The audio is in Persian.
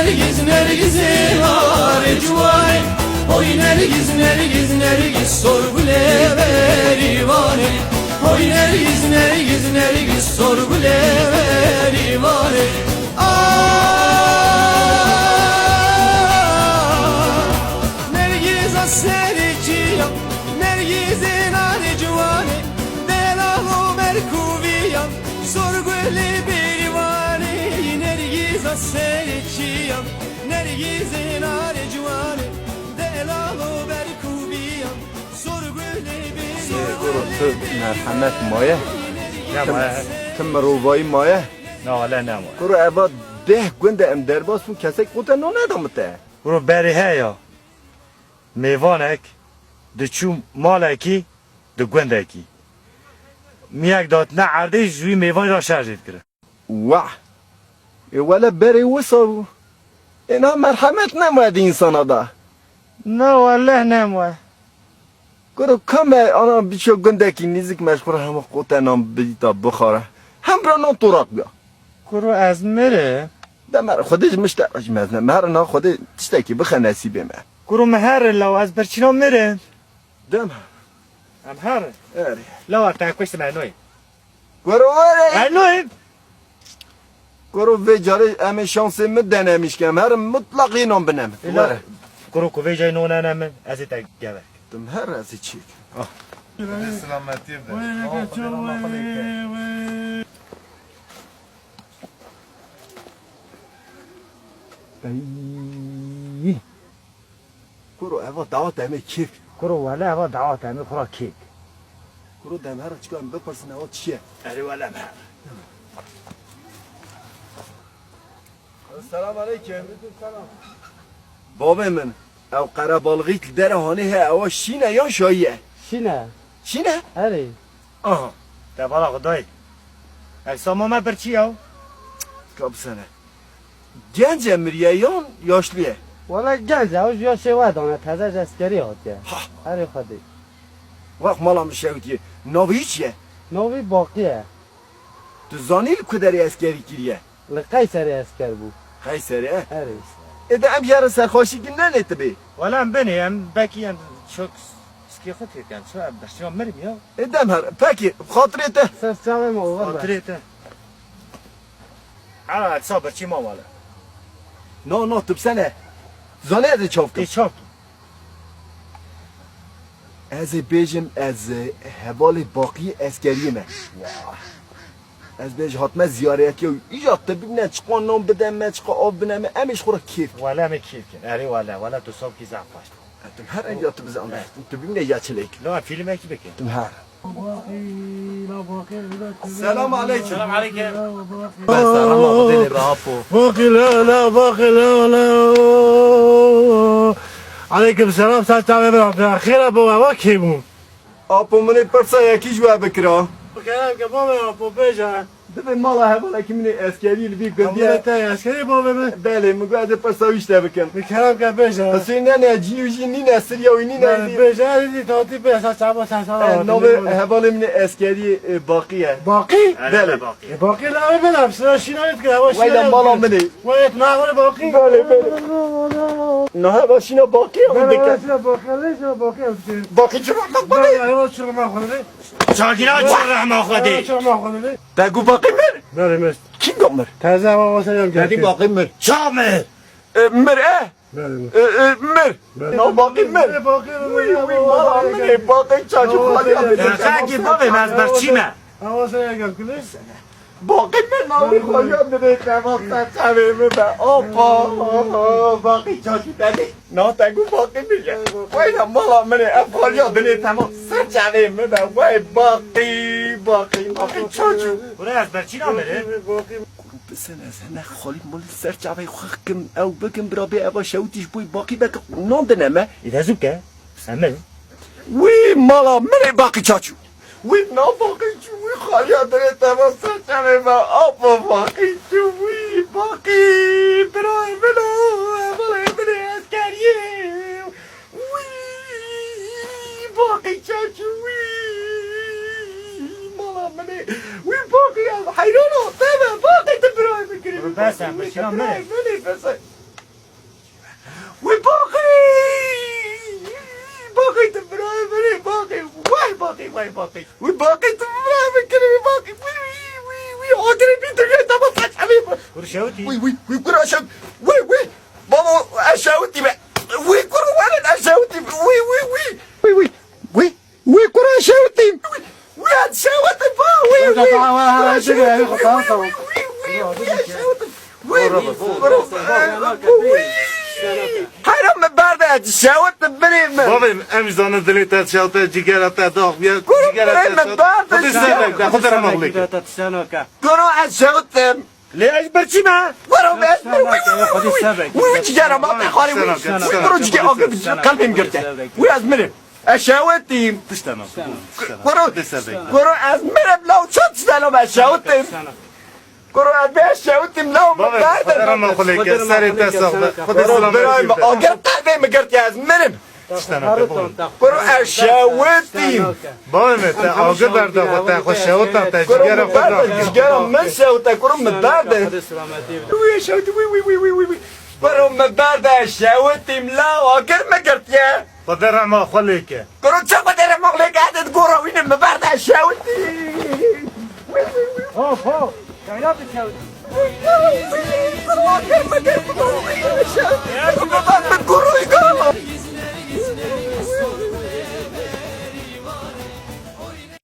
nergiz nare cuvane Oy nergiz sorgule verivane Oy nergiz sorgule verivane Nergiz asericia Nergiz nare cuvane Delaho merkuvia sorgule verivane Nergiz asericia Nergiz nare cuvane Delaho merkuvia sorgule verivane مرحمت مایه نه مایه تم روبایی مایه نه ولی نه مایه برو عباد ده گنده ام درباز فون کسی قوتا نو ندامته برو بری هیا میوانک دچو مالکی دو گندکی میاک داد نه عرده جوی میوان را شرجید کرد واه ولا بری وصابو اینا مرحمت نماید انسان دا نه والله نه مایه برو کم آنا بیچو گندکی نیزک مشغول همه قوتا نام بیتا بخاره هم برا نام طرق بیا کرو از مره ده مر خودش مشتاق مزنه مر نا خود تشتکی بخ نصیبه من کرو مهر لو از برچینا مره دم مهر اری لو ارتاک کشت معنوی برو وره معنوی کرو و جاره همه شانس مدنه میشکم هر مطلقی نام بنم وره کرو کوی جای نونه نمه از ایتا گوه دم هر از چیک سلامتی بده ای کرو اوا دعوت همه کیف کرو ولی هوا دعوت همه خورا کیک کرو دم هر چکم بپرسن اوا چیه اری ولی مهر السلام علیکم بابا من او قربالغیت در هانه اوا شینه یا شایه شینه شینه اری آها ده بالا خدای اکسام آمد برچی او کاب سنه گنج امریه یا یاشلیه والا گنج اوش یا شوه دانه تازه جسکری هاتیه اری خودی وقت مالا میشه ناوی چیه نوی باقیه تو زانیل کدری اسکری کریه لقای سری اسکر بو خیسره اری اده ام یار سرخوشی که ننیت بی ولی هم بینی هم بکی هم شک سکی خود کن شو برچی مریم یا اده ام هر پکی خاطرته سر چاوه ما اوور بر خاطریته حالا اتصاب برچی ما والا نه تبسنه زانه اده چاف کن ای چاپ از بیجم از حوال باقی اسکری من از بیج حتما زیارتی و ایجاد ببینه چقا نام بدم من چقا آب بنم امیش خورا کیف ولی همه کیف کن اری ولی تو صاحب کی زعف پاشت تم هر اینجا تو بزن تو ببینه یا چلیک نه فیلم اکی بکن تم هر سلام علیکم سلام علیکم سلام آقا راپو باقي لا عليكم السلام سلام عليكم خير ابو واكي بو آپو منی پرسا یکی جواب بکرا كلام كبابا ابو بيجا دبی مالا حوالا که منی اسکری لبی قبل گندیه تاي عسكري بابا من بله مگو از پرساویش ده بکن بكلام كبيجا حسین نه جیوشی نی نسری یا نی نه بيجا دي توتي بس سبا سبا نام حوالا منی اسکری باقیه باقي بله باقي لا بلا بس شنو كده ویلا مالا منی ويت ما هو باقي بله نه هواشینا باقی هم بکن باقی چرا چاکینا چه رحمه خودی دگو باقی مر کی گمر تازه و واسه دادی باقی مر چامه مر مر نه باقی مر وی مالا منی باقی چاچو خالی هم خاکی بابه از برچیمه باقی من نامی خواهی هم دیده تمام سرچمه به آقا باقی چاچو دادی نه تگو باقی میگه وای مالا منی افغانی ها دیده تمام سرچمه به وای باقی چاچو برای از برچینا مره بسن از هنه خالی مال سرچمه خواه کم او بکم برا بی اوا شوتیش بوی باقی بکم نام دنمه ایده زوکه سمه وی مالا منی باقی چاچو وی نا باقی چو وی خالی ها دیده تمام سرچمه به آقا باقی چو وی باقی برای منو اولی منی اسکریه وی باقی چاچو وی مالا منی وی باقی از حیران ها تبه باقی تبرای بکنی بس هم برچینا مره منی بس باقي وي باقي وي باقي تفهم كلمة باقي وي عاقل بيتك انت ما تصحش حبيبي ورشاوتي وي كرة أشاوت وي بابا أشاوتي بقى وي كرة ولد أشاوتي وي كرة أشاوتي وي أشاوتي حرام باردة تشاوت بريم بابا امش زانه دلیت شاوت جگر تا داغ بیا بريم باردة خود سرک خود را مغلق كرة أشاوت ليش برشي ما ورا وي تجارة ما تخاري وي كرة جي قلبي مقرتة وي أزمنه أشاوتي تشتنا كرة أزمنه لو شت سلام أشاوتي كرة أشاوتي لو بابا خود را مغلق سر تا ساخت خود سلام بريم أقرت قلبي مقرتة أزمنه كرة أشاوتي بابا مت آگه بردا خود خوش شاوت تا كرة جگر خود را جگر من شاوتة كرة مباردة وي شاوتي وي كرة مباردة شاوتي ملا أقر مقرتة خود را مغلق كرة شاوتي أنا مغلق قاعدة كرة وين مباردة شاوتي هو كائنات الشاوت